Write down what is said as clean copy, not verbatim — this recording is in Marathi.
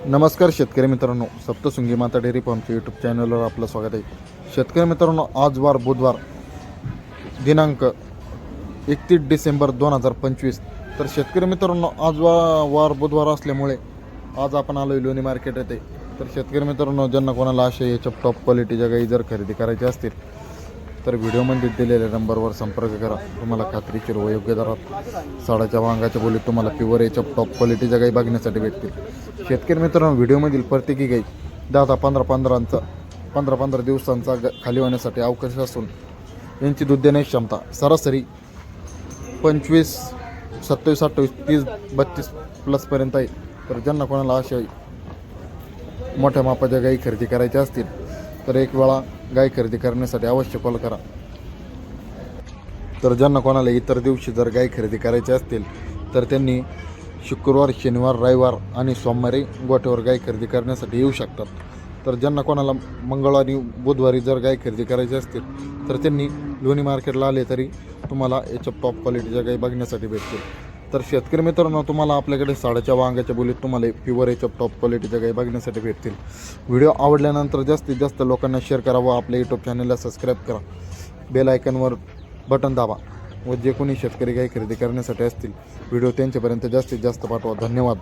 नमस्कार शेतकरी मित्रांनो, सप्तशृंगी माता डेअरी फार्मच्या यूट्यूब चॅनलवर आपलं स्वागत आहे. शेतकरी मित्रांनो, आज वार बुधवार दिनांक 31 डिसेंबर 2025. तर शेतकरी मित्रांनो, आज वार बुधवार असल्यामुळे आज आपण आलो लोणी मार्केट येते. तर शेतकरी मित्रांनो, ज्यांना कोणाला असे याच्या टॉप क्वालिटीच्या गाई जर खरेदी करायची असतील तर व्हिडिओमध्ये दिलेल्या नंबरवर संपर्क करा. तुम्हाला खात्रीशीर व योग्य दरात साडाच्या वांगाच्या बोलीत तुम्हाला प्युअर याच्या टॉप क्वालिटीच्या गाई बघण्यासाठी भेटतील. शेतकरी मित्रांनो, व्हिडिओमधील प्रत्येकी गाई 10-15 दिवसांचा खाली होण्यासाठी अवकाश असून यांची दूध देण्याची क्षमता सरासरी 25, 27, 28, 30, 32 प्लसपर्यंत आहे. तर ज्यांना कोणाला अशा मोठ्या मापाच्या गाई खरेदी करायच्या असतील तर एक वेळा गाय खरेदी करण्यासाठी अवश्य कॉल करा. तर ज्यांना कोणाला इतर दिवशी जर गाय खरेदी करायची असतील तर त्यांनी शुक्रवार, शनिवार, रविवार आणि सोमवारी गोठ्यावर गाय खरेदी करण्यासाठी येऊ शकतात. तर ज्यांना कोणाला मंगळवारी, बुधवारी जर गाय खरेदी करायची असतील तर त्यांनी लोणी मार्केटला आले तरी तुम्हाला याच्या टॉप क्वालिटीच्या गाय बघण्यासाठी भेटतील. तर शेतकरी मित्रांनो, तुम्हाला आपल्याकडे साडाच्या वांगाच्या बोलीत तुम्हाला प्युअर याच्या टॉप क्वालिटीच्या गाय बघण्यासाठी भेटतील. व्हिडिओ आवडल्यानंतर जास्तीत जास्त लोकांना शेअर करा व आपल्या यूट्यूब चॅनलला सबस्क्राईब करा. बेल आयकॉनवर बटन दाबा व जे कोणी शेतकरी गाय खरेदी करण्यासाठी असतील व्हिडिओ त्यांच्यापर्यंत जास्तीत जास्त पाठवा. धन्यवाद.